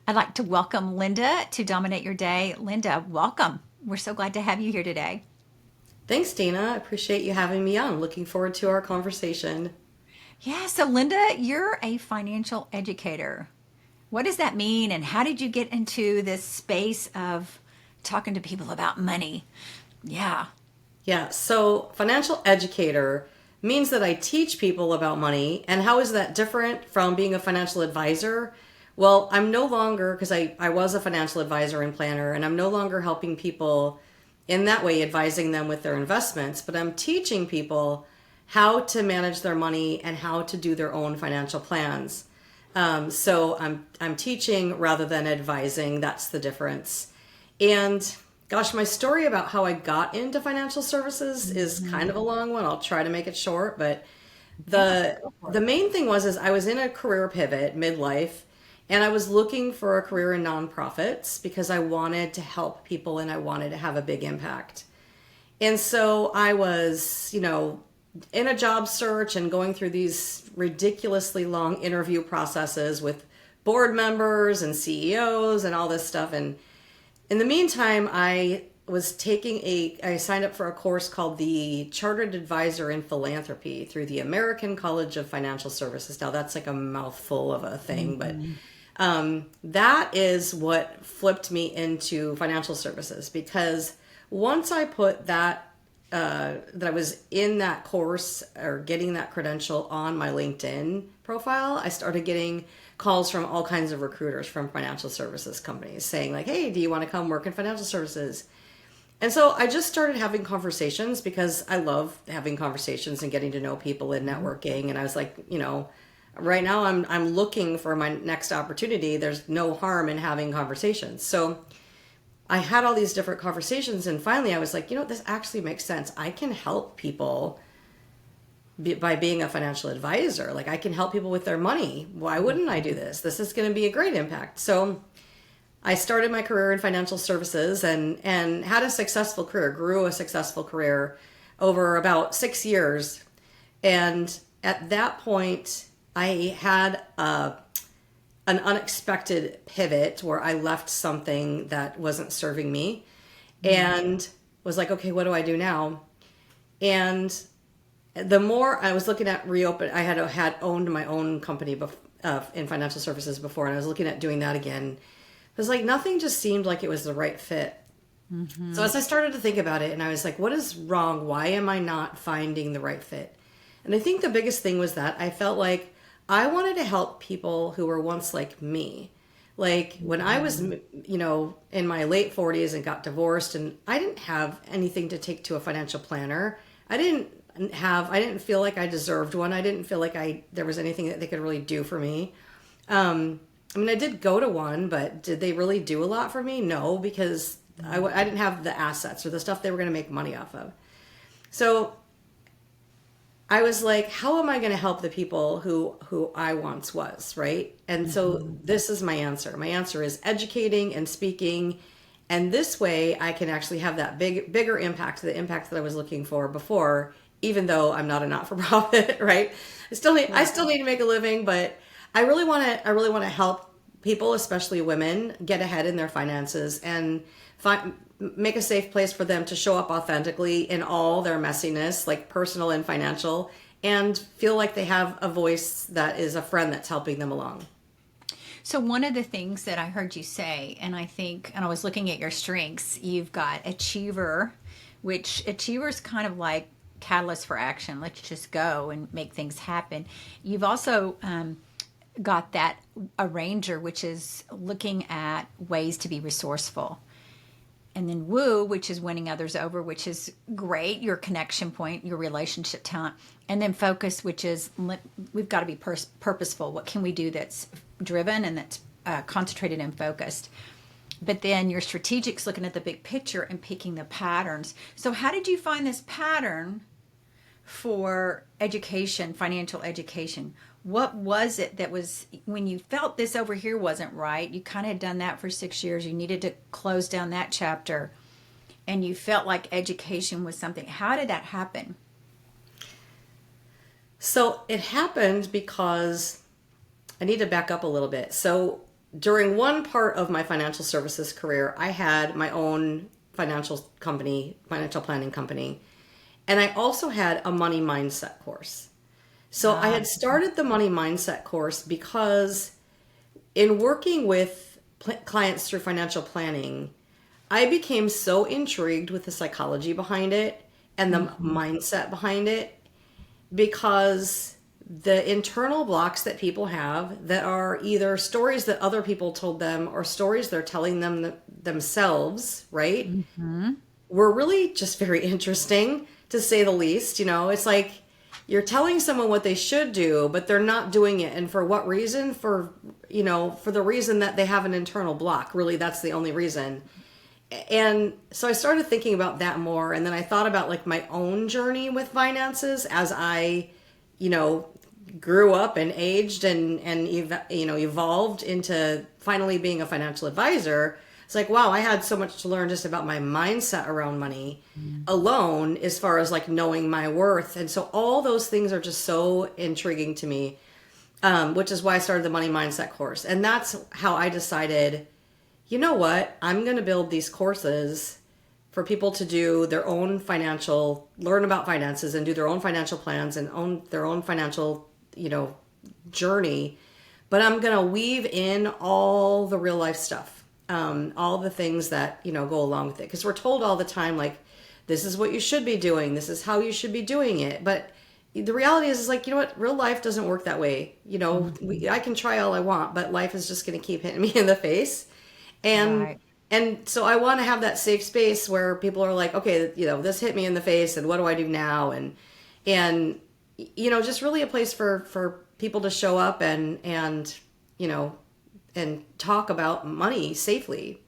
I'd like to welcome Linda to Dominate Your Day. Linda, welcome. We're so glad to have you here today. Thanks, Dana. I appreciate you having me on. Looking forward to our conversation. Yeah, so Linda, you're a financial educator. What does that mean, and how did you get into this space of talking to people about money? Yeah. Yeah, so financial educator means that I teach people about money. And how is that different from being a financial advisor? Well, I'm no longer, because I was a financial advisor and planner, and I'm no longer helping people in that way, advising them with their investments, but I'm teaching people how to manage their money and how to do their own financial plans. So I'm teaching rather than advising. That's the difference. And gosh, my story about how I got into financial services is kind of a Mhm. long one. I'll try to make it short, but Yeah, the go for the it. main thing was is I was in a career pivot midlife, and I was looking for a career in nonprofits because I wanted to help people and I wanted to have a big impact. And so I was, in a job search and going through these ridiculously long interview processes with board members and CEOs and all this stuff. And in the meantime, I signed up for a course called the Chartered Advisor in Philanthropy through the American College of Financial Services. Now that's like a mouthful of a thing, but Mhm. that is what flipped me into financial services because once I put that I was in that course or getting that credential on my LinkedIn profile, I started getting calls from all kinds of recruiters from financial services companies saying like, "Hey, do you want to come work in financial services?" And so I just started having conversations because I love having conversations and getting to know people and networking. And I was like, right now I'm looking for my next opportunity. There's no harm in having conversations. So I had all these different conversations, and finally I was like, this actually makes sense. I can help people by being a financial advisor. Like I can help people with their money. Why wouldn't I do this? This is going to be a great impact. So I started my career in financial services and had a successful career, grew a successful career over about 6 years. And at that point, I had an unexpected pivot where I left something that wasn't serving me and was like, okay, what do I do now? And the more I was looking at reopen, I had owned my own company in financial services before, and I was looking at doing that again. It was like nothing just seemed like it was the right fit. So Mhm. as I started to think about it, and I was like, what is wrong? Why am I not finding the right fit? And I think the biggest thing was that I felt like I wanted to help people who were once like me. Like when I was, Mhm. in my late 40s and got divorced, and I didn't have anything to take to a financial planner. I didn't feel like I deserved one. I didn't feel like there was anything that they could really do for me. I mean, I did go to one, but did they really do a lot for me? No, because I didn't have the assets or the stuff they were going to make money off of. So I was like, how am I going to help the people who I once was, right? And so Mhm. this is my answer. My answer is educating and speaking, and this way I can actually have that bigger impact, the impact that I was looking for before, even though I'm not a not-for-profit, right? I Right. still need to make a living, but I really want to help people, especially women, get ahead in their finances and make a safe place for them to show up authentically in all their messiness, like personal and financial, and feel like they have a voice that is a friend that's helping them along. So one of the things that I heard you say, and I was looking at your strengths, you've got achiever, which achiever is kind of like catalyst for action. Let's just go and make things happen. You've also got that arranger, which is looking at ways to be resourceful. And then woo, which is winning others over, which is great, your connection point, your relationship talent. And then focus, which is we've got to be purposeful. What can we do that's driven and that's concentrated and focused? But then your strategic's looking at the big picture and picking the patterns. So how did you find this pattern for education, financial education? What was it that was when you felt this over here wasn't right? You kind of had done that for 6 years. You needed to close down that chapter and you felt like education was something. How did that happen? So it happened because I need to back up a little bit. So during one part of my financial services career, I had my own financial company, financial planning company, and I also had a money mindset course. So I Ah, had started the money mindset course because in working with clients through financial planning, I became so intrigued with the psychology behind it and the mhm. mindset behind it because the internal blocks that people have that are either stories that other people told them or stories they're telling themselves, right? Mhm. Were really just very interesting to say the least. It's like you're telling someone what they should do, but they're not doing it. And for what reason? For the reason that they have an internal block. Really, that's the only reason. And so I started thinking about that more. And then I thought about like my own journey with finances as I, you know, grew up and aged and evolved into finally being a financial advisor. It's like, wow, I had so much to learn just about my mindset around money alone, as far as like knowing my worth. And so all those things are just so intriguing to me, which is why I started the money mindset course. And that's how I decided, you know what, I'm going to build these courses for people to do their own learn about finances and do their own financial plans and own their own financial, journey. But I'm going to weave in all the real life stuff, all the things that, go along with it. Because we're told all the time, like, this is what you should be doing. This is how you should be doing it. But the reality is like, you know what? Real life doesn't work that way. Mhm. I can try all I want, but life is just going to keep hitting me in the face. And Right. and so I want to have that safe space where people are like, okay, this hit me in the face, and what do I do now? And just really a place for people to show up and you know and talk about money safely.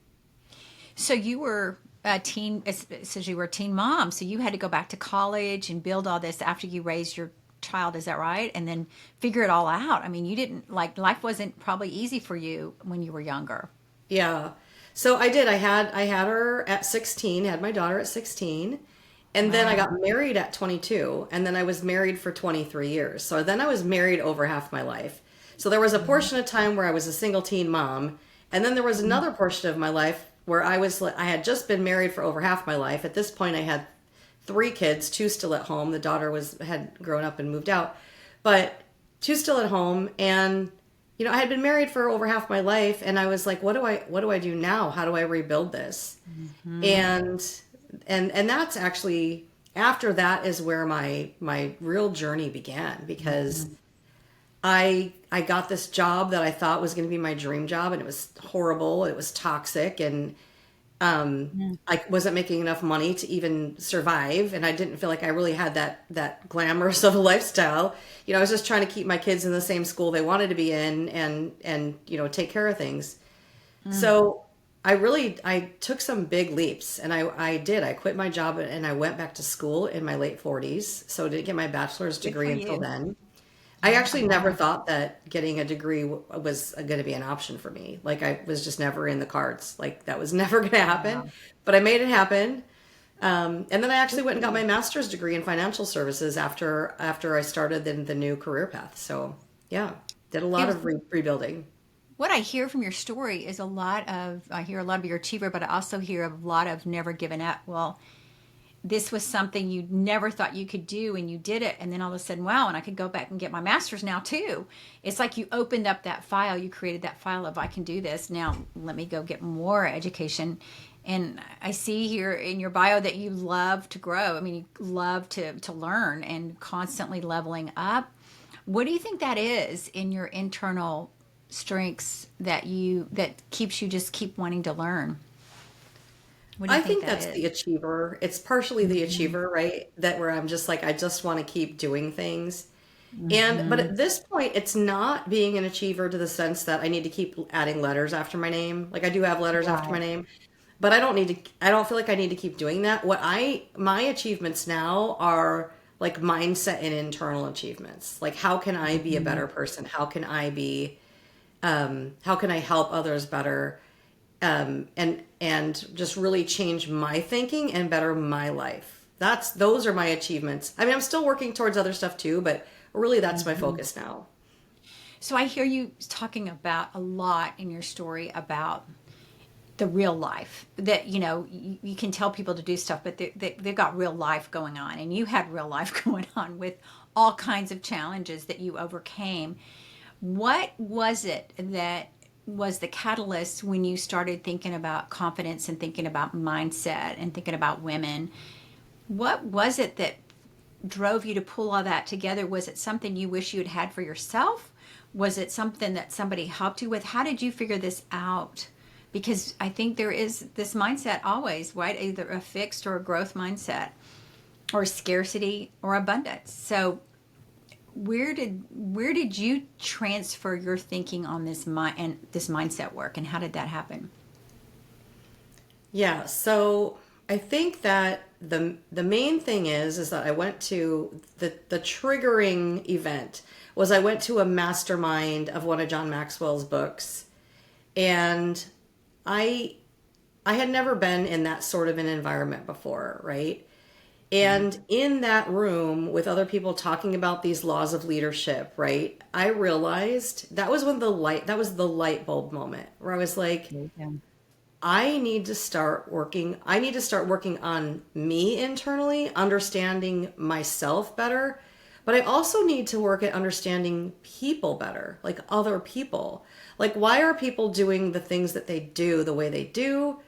So you were a teen, it says you were a teen mom. So you had to go back to college and build all this after you raised your child. Is that right? And then figure it all out. I mean, you didn't like life wasn't probably easy for you when you were younger. Yeah. So I did. I had her at 16, had my daughter at 16, and then I Wow. got married at 22, and then I was married for 23 years. So then I was married over half my life. So there was a portion of time where I was a single teen mom, and then there was another portion of my life where I had just been married for over half my life. At this point I had three kids, two still at home. The daughter had grown up and moved out, but two still at home. And I had been married for over half my life, and I was like, what do I do now? How do I rebuild this? Hmm. And and that's actually, after that is where my real journey began, because Hmm. I got this job that I thought was going to be my dream job, and it was horrible. It was toxic, and I wasn't making enough money to even survive, and I didn't feel like I really had that glamorous of a lifestyle. I was just trying to keep my kids in the same school they wanted to be in, and take care of things. So I took some big leaps, and I did. I quit my job and I went back to school in my late 40s. So I didn't get my bachelor's Good for degree until you. then. I Yeah. actually never Wow. thought that getting a degree was going to be an option for me. Like, I was just never in the cards. Like, that was never going to happen. Wow. But I made it happen. And then I actually Good went for and got my you. master's degree in financial services after I started the new career path. So yeah, did a lot It, of rebuilding. what I hear from your story is I hear a lot of your achiever, but I also hear a lot of never giving up. Well, this was something you never thought you could do and you did it, and then all of a sudden, wow, and I could go back and get my master's now too. It's like you opened up that file, you created that file of I can do this now, let me go get more education. And I see here in your bio that you love to grow. I mean, you love to learn and constantly leveling up. What do you think that is in your internal strengths that keeps you just keep wanting to learn? What do you I think think that that's is? the achiever. It's partially the Mm-hmm. achiever, right? That where I'm just like, I just want to keep doing things. But Mm-hmm. at this point, it's not being an achiever to the sense that I need to keep adding letters after my name. Like, I do have letters after my Right. name, but I don't feel like I need to keep doing that. My achievements now are like mindset and internal achievements. Like, how can I be a Mm-hmm. better person? How can I help others better? And just really change my thinking and better my life. Those are my achievements. I mean, I'm still working towards other stuff too, but really that's my Mm-hmm. focus now. So I hear you talking about a lot in your story about the real life, that you can tell people to do stuff, but they've got real life going on, and you had real life going on with all kinds of challenges that you overcame. What was it that was the catalyst when you started thinking about confidence and thinking about mindset and thinking about women? What was it that drove you to pull all that together? Was it something you wish you had for yourself? Was it something that somebody helped you with? How did you figure this out? Because I think there is this mindset always, right? Either a fixed or a growth mindset, or scarcity or abundance. So where did you transfer your thinking on this and this mindset work, and how did that happen? Yeah, so I think that the main thing is that I went to the triggering event was I went to a mastermind of one of John Maxwell's books, and I I had never been in that sort of an environment before, right? And in that room with other people talking about these laws of leadership, right? I realized that was the light bulb moment where I was like, Yeah. I need to start working on me internally, understanding myself better, but I also need to work at understanding people better, like other people. Like, why are people doing the things that they do the way they do?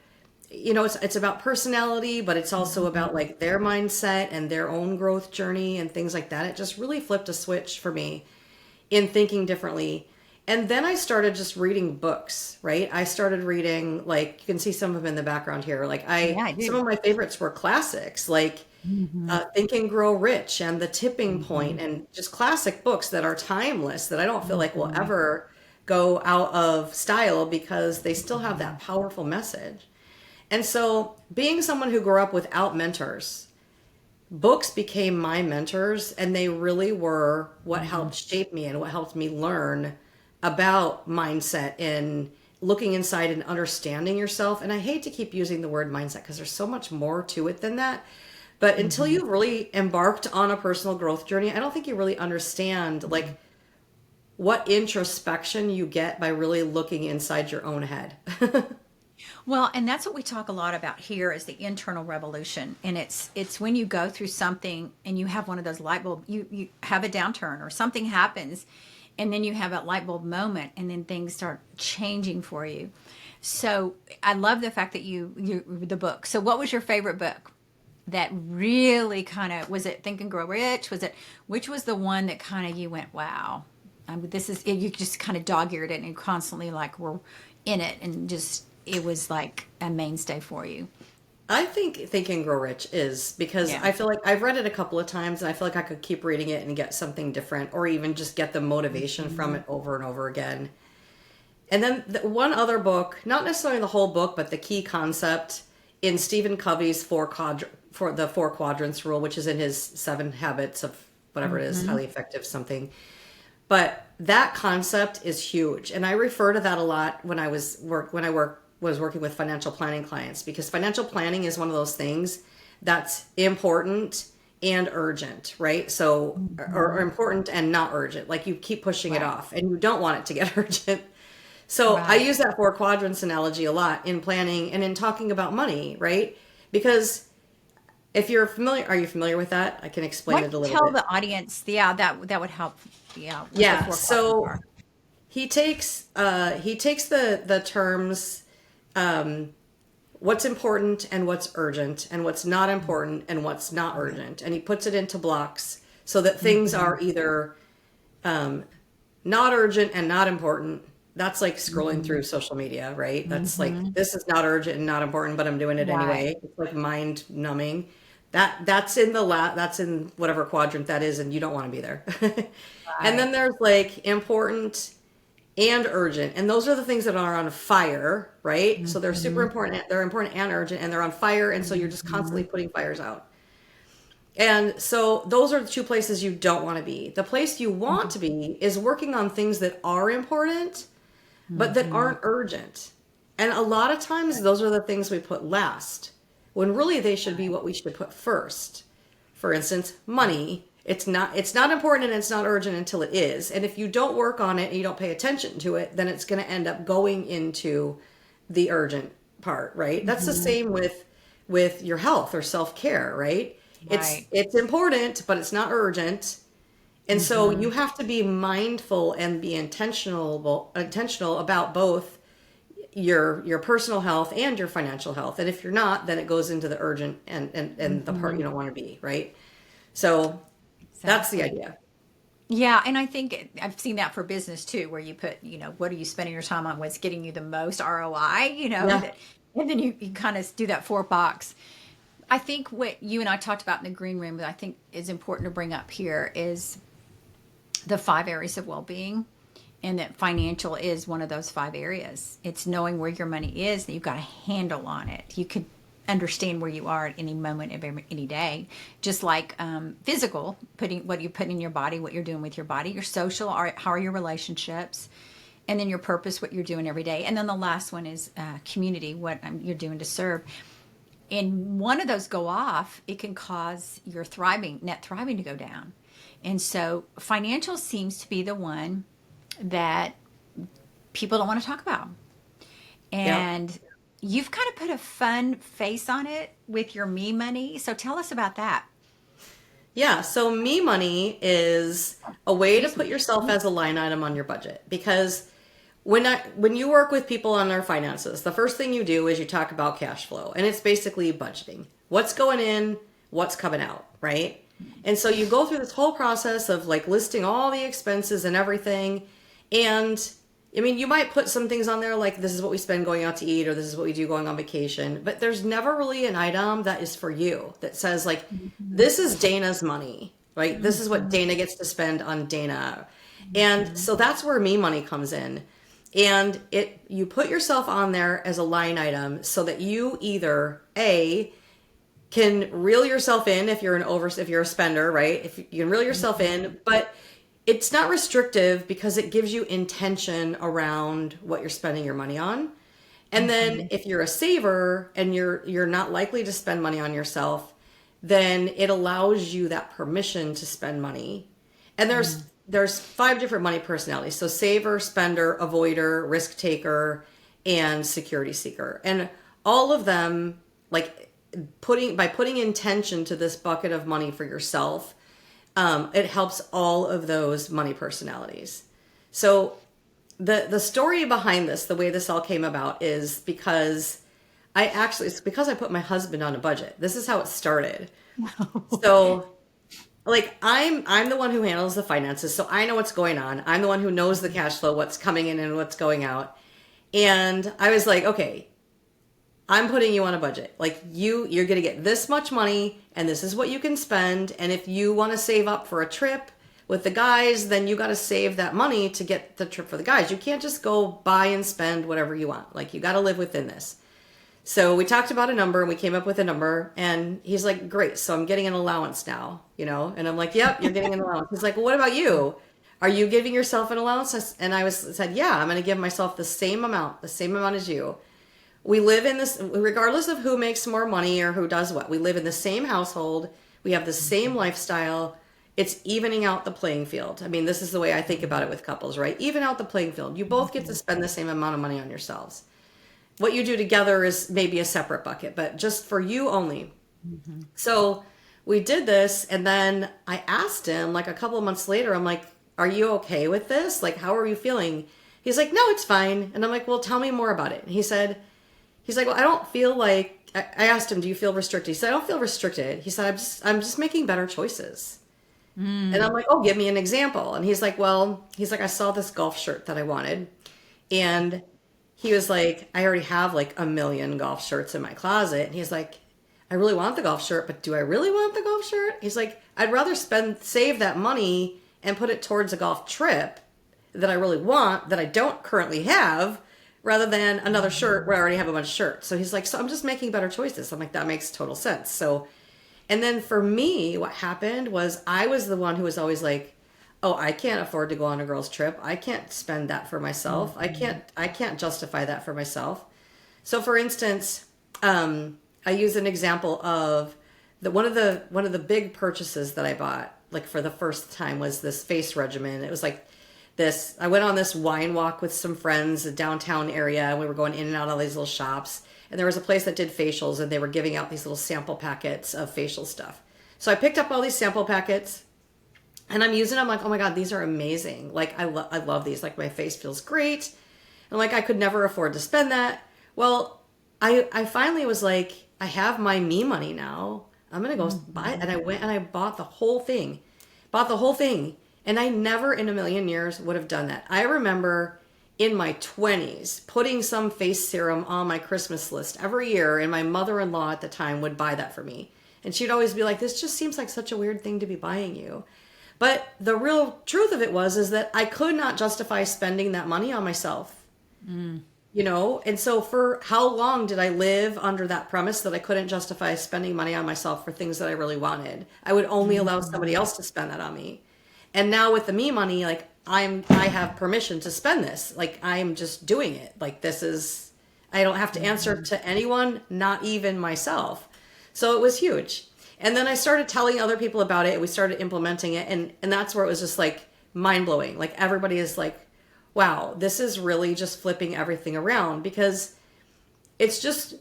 It's about personality, but it's also about like their mindset and their own growth journey and things like that. It just really flipped a switch for me in thinking differently. And then I started just reading books, right? I started reading, like, you can see some of them in the background here. Yeah, I Some do. of my favorites were classics, like Hmm. Think and Grow Rich and The Tipping Hmm. Point, and just classic books that are timeless that I don't feel like will Hmm. ever go out of style because they still have that powerful message. And so, being someone who grew up without mentors, books became my mentors, and they really were what Hmm. helped shape me and what helped me learn about mindset and looking inside and understanding yourself. And I hate to keep using the word mindset because there's so much more to it than that. But until Hmm. you've really embarked on a personal growth journey, I don't think you really understand like what introspection you get by really looking inside your own head. Well, and that's what we talk a lot about here is the internal revolution. And it's when you go through something and you have one of those light bulb, you have a downturn or something happens, and then you have that light bulb moment, and then things start changing for you. So I love the fact that you the book. So what was your favorite book that really kind of, was it Think and Grow Rich? Was it, which was the one that kind of you went, wow, this is, you just kind of dog eared it and constantly like were in it, and just, it was like a mainstay for you. I think and Grow Rich is because Yeah. I feel like I've read it a couple of times and I feel like I could keep reading it and get something different or even just get the motivation from Mhm. it over and over again. And then one other book, not necessarily the whole book, but the key concept in Stephen Covey's for the four quadrants rule, which is in his 7 habits of whatever it is, Mhm. highly effective something. But that concept is huge, and I refer to that a lot when I was working with financial planning clients because financial planning is one of those things that's important and urgent, right? So, or Mhm. important and not urgent. Like you keep pushing it Right. off, and you don't want it to get urgent. So I Right. use that four quadrants analogy a lot in planning and in talking about money, right? Because if you're familiar, are you familiar with that? I can Why explain don't it a you little tell bit. the audience, yeah, that would help, yeah, what the Yeah. four quadrants So are. he takes the terms what's important and what's urgent and what's not important and what's not Right. urgent, and he puts it into blocks so that things Mhm. are either not urgent and not important. That's like scrolling Mhm. through social media, right? That's like Mhm. this is not urgent and not important, but I'm doing it Right. anyway. It's like mind numbing. That's in whatever quadrant that is, and you don't want to be there. And then Right. there's like important and urgent, and those are the things that are on fire, right? So they're super Mhm. important. They're important and urgent, and they're on fire, and so you're just constantly Mhm. putting fires out. And so those are the two places you don't want to be. The place you want to be is working on things that are important, but that Mhm. aren't urgent. And a lot of times those are the things we put last, when really they should be what we should put first. For instance, money It's not important and it's not urgent until it is. And if you don't work on it and you don't pay attention to it, then it's going to end up going into the urgent part, right? That's the same with your health or self-care, right? Right. It's important, but it's not urgent. And so you have to be mindful and be intentional about both your personal health and your financial health. And if you're not, then it goes into the urgent and the part you don't want to be, right? So that's the Exactly. idea. Yeah, and I think I've seen that for business too, where you put, what are you spending your time on? What's getting you the most ROI? Yeah. And then you kind of do that four box. I think what you and I talked about in the green room that I think is important to bring up here is the five areas of well-being, and that financial is one of those five areas. It's knowing where your money is, that you've got a handle on it. You could understand where you are at any moment of any day, just like physical, putting what you put in your body, what you're doing with your body, your social, how are your relationships, and then your purpose, what you're doing every day. And then the last one is community, what you're doing to serve. And one of those go off, it can cause your net thriving to go down. And so financial seems to be the one that people don't want to talk about. Yeah. And you've kind of put a fun face on it with your me money. So tell us about that. Yeah, so me money is a way to Excuse put me. yourself as a line item on your budget, because when you work with people on their finances, the first thing you do is you talk about cash flow, and it's basically budgeting. What's going in, what's coming out, right? And so you go through this whole process of like listing all the expenses and everything. And I mean, you might put some things on there like this is what we spend going out to eat, or this is what we do going on vacation, but there's never really an item that is for you that says like this is Dana's money, right? This is what Dana gets to spend on Dana. And so that's where me money comes in. And you put yourself on there as a line item so that you either can reel yourself in if you're a spender, right? If you can reel yourself in, but it's not restrictive because it gives you intention around what you're spending your money on. And then if you're a saver and you're not likely to spend money on yourself, then it allows you that permission to spend money. And there's five different money personalities. So saver, spender, avoider, risk taker, and security seeker. And all of them, like putting intention to this bucket of money for yourself, it helps all of those money personalities. So the story behind this, the way this all came about, is because it's because I put my husband on a budget. This is how it started. So like I'm the one who handles the finances, so I know what's going on. I'm the one who knows the cash flow, what's coming in and what's going out. And I was like, okay, I'm putting you on a budget. Like you're going to get this much money and this is what you can spend. And if you want to save up for a trip with the guys, then you got to save that money to get the trip for the guys. You can't just go buy and spend whatever you want. Like you got to live within this. So we talked about a number and we came up with a number, and he's like, great. So I'm getting an allowance now, And I'm like, yep, you're getting an allowance. He's like, well, what about you? Are you giving yourself an allowance? And I said, yeah, I'm going to give myself the same amount as you. We live in this, regardless of who makes more money or who does what. We live in the same household. We have the same lifestyle. It's evening out the playing field. I mean, this is the way I think about it with couples, right? Even out the playing field. You both get to spend the same amount of money on yourselves. What you do together is maybe a separate bucket, but just for you only. So we did this, and then I asked him like a couple of months later, I'm like, are you okay with this? Like, how are you feeling? He's like, no, it's fine. And I'm like, well, tell me more about it. And he's like, well, I don't feel like, I asked him, do you feel restricted? He said, I don't feel restricted. He said, I'm just making better choices. And I'm like, oh, give me an example. And he's like, I saw this golf shirt that I wanted. And he was like, I already have like a million golf shirts in my closet. And he's like, I really want the golf shirt, but do I really want the golf shirt? He's like, I'd rather save that money and put it towards a golf trip that I really want, that I don't currently have, rather than another shirt where I already have a bunch of shirts. So he's like, so I'm just making better choices. I'm like, that makes total sense. So, and then for me, what happened was I was the one who was always like, oh, I can't afford to go on a girl's trip. I can't spend that for myself. I can't justify that for myself. So for instance, I use an example of one of the big purchases that I bought like for the first time was this face regimen. It was like this, I went on this wine walk with some friends, a downtown area, and we were going in and out of these little shops. And there was a place that did facials, and they were giving out these little sample packets of facial stuff. So I picked up all these sample packets, and I'm using them. I'm like, oh my God, these are amazing. Like, I love these. Like, my face feels great. And like, I could never afford to spend that. Well, I finally was like, I have my me money now. I'm going to go buy it. And I went and I bought the whole thing. Bought the whole thing. And I never in a million years would have done that. I remember in my 20s putting some face serum on my Christmas list every year, and my mother-in-law at the time would buy that for me. And she'd always be like, this just seems like such a weird thing to be buying you. But the real truth of it is that I could not justify spending that money on myself. You know, and so for how long did I live under that premise that I couldn't justify spending money on myself for things that I really wanted? I would only allow somebody else to spend that on me. And now with the me money, like I have permission to spend this. Like I'm just doing it. Like this is, I don't have to answer to anyone, not even myself. So it was huge. And then I started telling other people about it, and we started implementing it. And that's where it was just like mind blowing. Like everybody is like, wow, this is really just flipping everything around, because it's just,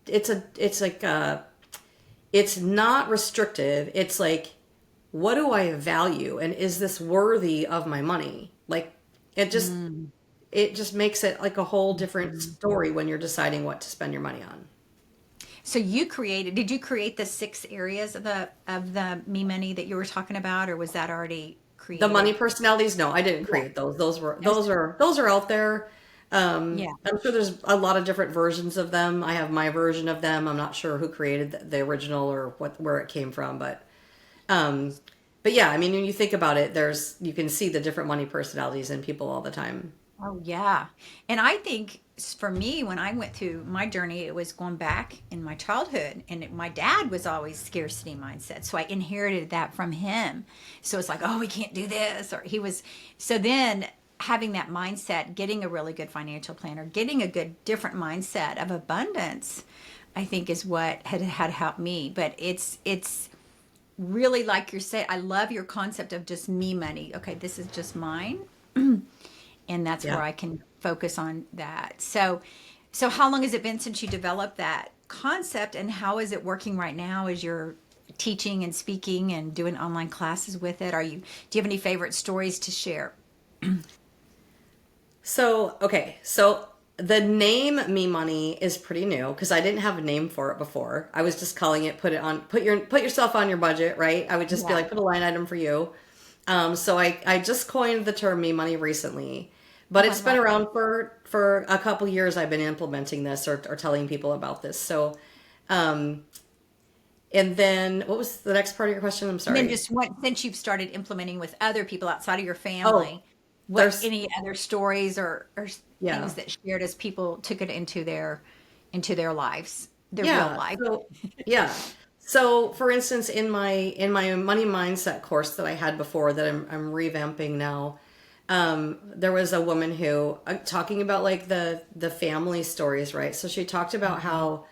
it's not restrictive. It's like, what do I value? And is this worthy of my money? Like it just makes it like a whole different story when you're deciding what to spend your money on. So did you create the 6 areas of the me money that you were talking about, or was that already created? The money personalities? No, I didn't create those. Those are out there. Yeah. I'm sure there's a lot of different versions of them. I have my version of them. I'm not sure who created the original or where it came from, but yeah, I mean, when you think about it, you can see the different money personalities in people all the time. Oh, yeah. And I think for me, when I went through my journey, it was going back in my childhood. And my dad was always scarcity mindset. So I inherited that from him. So it's like, oh, we can't do this. So then having that mindset, getting a really good financial planner, getting a good, different mindset of abundance, I think is what had helped me. But it's really, like you're saying, I love your concept of just me money. Okay, this is just mine. And that's where I can focus on that. So how long has it been since you developed that concept, and how is it working right now as you're teaching and speaking and doing online classes with it? Do you have any favorite stories to share? So the name Me Money is pretty new, because I didn't have a name for it before. I was just calling it put yourself on your budget, right? I would just be like, put a line item for you. So I just coined the term Me Money recently, but it's been around for a couple years. I've been implementing this or telling people about this. So, and then what was the next part of your question? I'm sorry. And then since you've started implementing with other people outside of your family, any other stories or things that shared as people took it into their lives, their real life? So for instance, in my money mindset course that I had before that I'm revamping now, there was a woman who talking about like the family stories, right? So she talked about how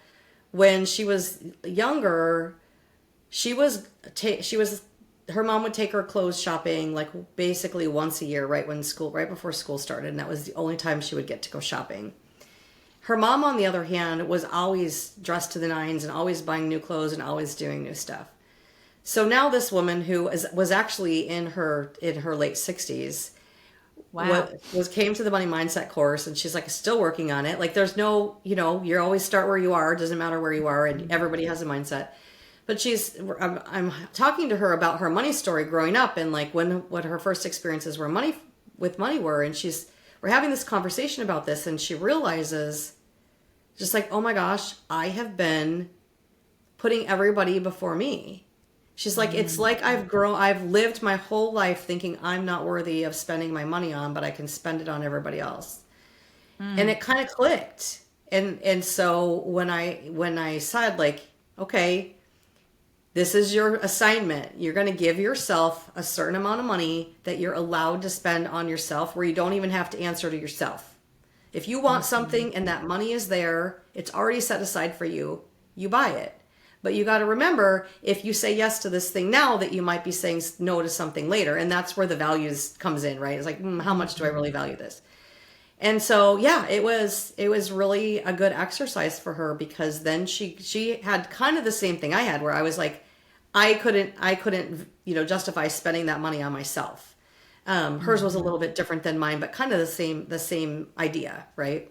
when she was younger, her mom would take her clothes shopping like basically once a year, right before school started, and that was the only time she would get to go shopping. Her mom, on the other hand, was always dressed to the nines and always buying new clothes and always doing new stuff. So now this woman who was actually in her late 60s, came to the money mindset course, and she's like still working on it. Like there's no, you always start where you are. It doesn't matter where you are, and everybody has a mindset. But I'm talking to her about her money story growing up, and like what her first experiences with money were, and we're having this conversation about this, and she realizes just like, oh my gosh, I have been putting everybody before me. She's like, it's like I've lived my whole life thinking I'm not worthy of spending my money on, but I can spend it on everybody else. And it kind of clicked. And so when I said like, okay, this is your assignment. You're going to give yourself a certain amount of money that you're allowed to spend on yourself, where you don't even have to answer to yourself. If you want something and that money is there, it's already set aside for you, you buy it. But you got to remember, if you say yes to this thing now, that you might be saying no to something later. And that's where the values comes in, right? It's like, how much do I really value this? And so, yeah, it was really a good exercise for her, because then she had kind of the same thing I had, where I was like, I couldn't justify spending that money on myself. Hers was a little bit different than mine, but kind of the same idea, right?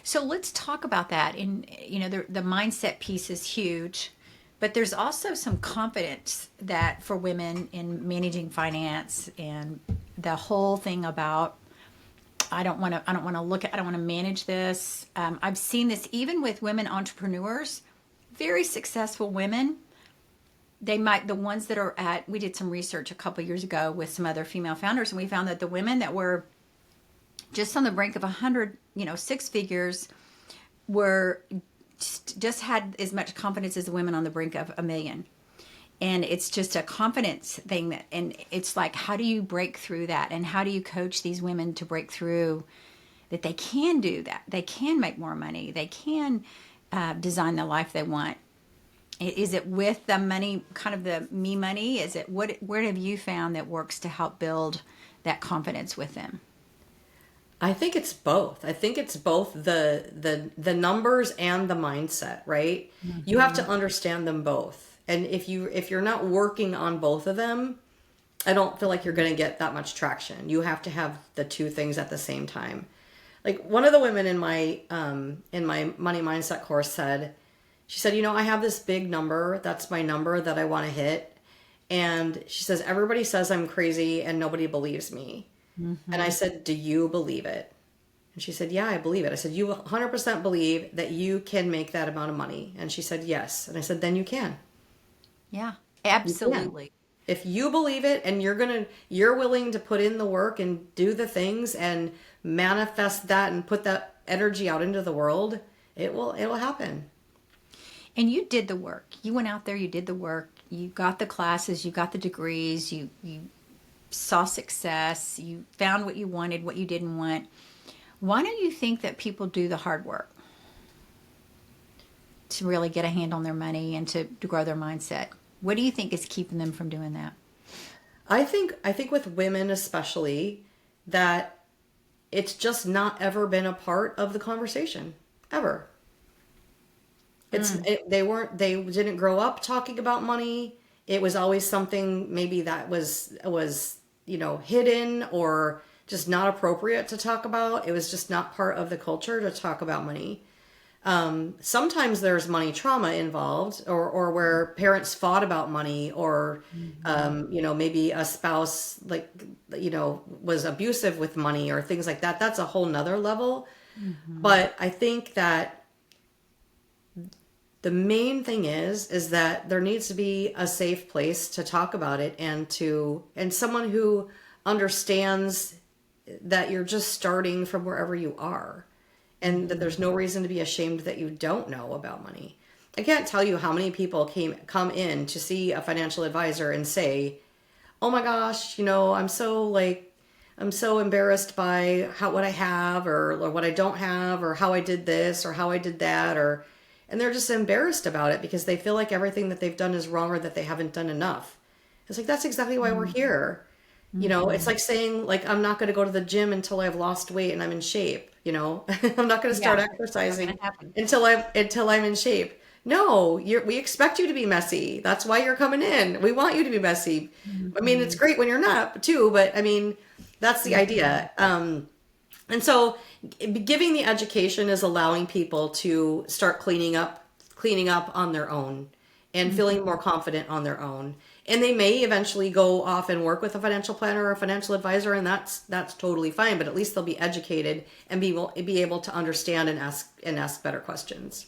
So let's talk about that. And the mindset piece is huge, but there's also some confidence that for women in managing finance, and the whole thing about I don't want to manage this. I've seen this even with women entrepreneurs, very successful women. The ones that are we did some research a couple years ago with some other female founders, and we found that the women that were just on the brink of 100, six figures, were just had as much confidence as the women on the brink of a million. And it's just a confidence thing and it's like, how do you break through that? And how do you coach these women to break through that they can do that? They can make more money. They can design the life they want. Is it with the money, kind of the me money? Is it where have you found that works to help build that confidence with them? I think it's both. I think it's both the numbers and the mindset, right? You have to understand them both. And if you're not working on both of them, I don't feel like you're going to get that much traction. You have to have the two things at the same time. Like one of the women in my money mindset course said, she said, I have this big number. That's my number that I want to hit. And she says, everybody says I'm crazy and nobody believes me. Mm-hmm. And I said, do you believe it? And she said, yeah, I believe it. I said, you 100% believe that you can make that amount of money? And she said, yes. And I said, then you can. Yeah, absolutely. If you believe it and you're willing to put in the work and do the things and manifest that and put that energy out into the world, it will happen. And you did the work. You went out there, you did the work. You got the classes, you got the degrees, you saw success, you found what you wanted, what you didn't want. Why don't you think that people do the hard work to really get a hand on their money and to grow their mindset? What do you think is keeping them from doing that? I think with women especially, that it's just not ever been a part of the conversation ever. They didn't grow up talking about money. It was always something maybe that was hidden or just not appropriate to talk about. It was just not part of the culture to talk about money. Sometimes there's money trauma involved, or where parents fought about money, or maybe a spouse was abusive with money or things like that. That's a whole nother level. Mm-hmm. But I think that the main thing is that there needs to be a safe place to talk about it, and someone who understands that you're just starting from wherever you are, and that there's no reason to be ashamed that you don't know about money. I can't tell you how many people come in to see a financial advisor and say, "Oh my gosh, I'm so embarrassed by what I have or what I don't have, or how I did this or how I did that," and they're just embarrassed about it because they feel like everything that they've done is wrong, or that they haven't done enough. It's like, that's exactly why we're here. It's like saying, I'm not going to go to the gym until I've lost weight and I'm in shape. I'm not going to start exercising until I'm in shape. No, we expect you to be messy. That's why you're coming in. We want you to be messy. Mm-hmm. I mean, it's great when you're not too, but I mean, that's the idea. And so giving the education is allowing people to start cleaning up on their own and feeling more confident on their own. And they may eventually go off and work with a financial planner or a financial advisor, and that's totally fine. But at least they'll be educated and be able to understand and ask better questions.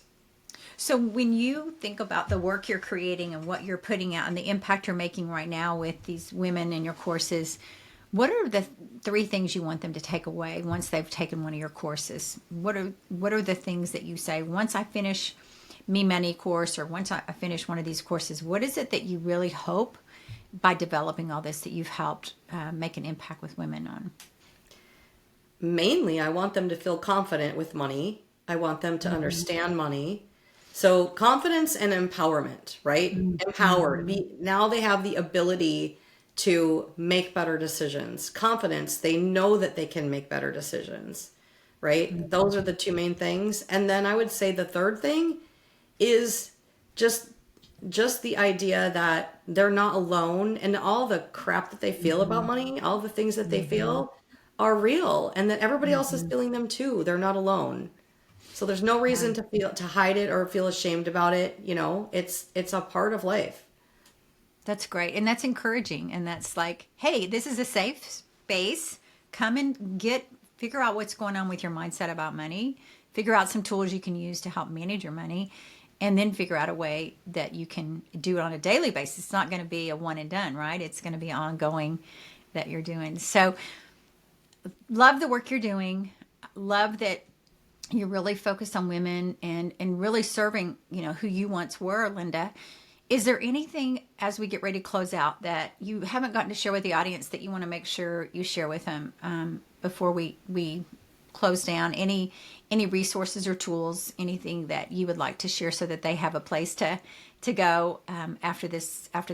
So when you think about the work you're creating and what you're putting out and the impact you're making right now with these women in your courses, what are the three things you want them to take away once they've taken one of your courses? What are the things that you say, once I finish Me Money course, or once I finish one of these courses, what is it that you really hope by developing all this that you've helped make an impact with women on? Mainly, I want them to feel confident with money. I want them to understand money. So confidence and empowerment, right? Empowered. Mm-hmm. Now they have the ability to make better decisions. Confidence, they know that they can make better decisions, right? Those are the two main things. And then I would say the third thing is just just the idea that they're not alone, and all the crap that they feel about Mm-hmm. money, all the things that they Mm-hmm. feel are real, and that everybody else is Mm-hmm. feeling them too. They're not alone. So there's no reason Yeah. to hide it or feel ashamed about it. It's a part of life. That's great. And that's encouraging. And that's like, hey, this is a safe space. Come and figure out what's going on with your mindset about money, figure out some tools you can use to help manage your money, and then figure out a way that you can do it on a daily basis. It's not going to be a one and done, right? It's going to be ongoing that you're doing. So, love the work you're doing. Love that you're really focused on women and really serving, who you once were, Linda. Is there anything as we get ready to close out that you haven't gotten to share with the audience that you want to make sure you share with them before we close down? Any resources or tools, anything that you would like to share so that they have a place to go after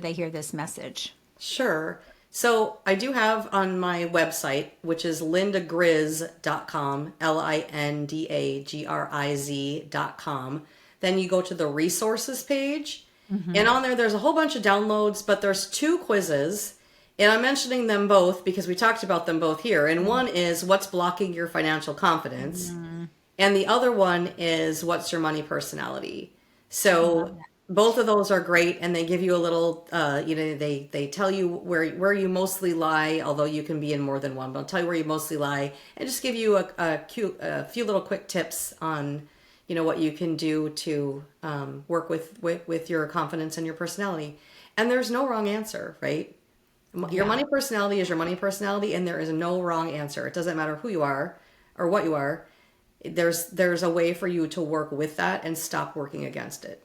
they hear this message? Sure. So I do have on my website, which is lindagriz.com, LINDAGRIZ.com. Then you go to the resources page, Mm-hmm. and on there's a whole bunch of downloads, but there's two quizzes, and I'm mentioning them both because we talked about them both here. And one is what's blocking your financial confidence, Mm-hmm. and the other one is what's your money personality. I love So that. both of those are great, and they give you a little, they tell you where you mostly lie, although you can be in more than one. But I'll tell you where you mostly lie, and just give you a few little quick tips on, what you can do to work with your confidence and your personality. And there's no wrong answer, right? Your Yeah. money personality is your money personality, and there is no wrong answer. It doesn't matter who you are or what you are. There's a way for you to work with that and stop working against it.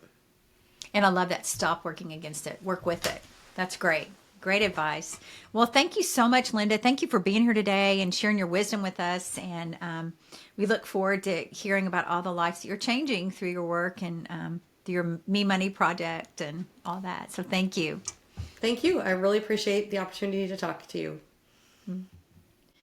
And I love that. Stop working against it. Work with it. That's great. Great advice. Well, thank you so much, Linda. Thank you for being here today and sharing your wisdom with us. And we look forward to hearing about all the lives that you're changing through your work and through your Me Money project and all that. So thank you. Thank you. I really appreciate the opportunity to talk to you.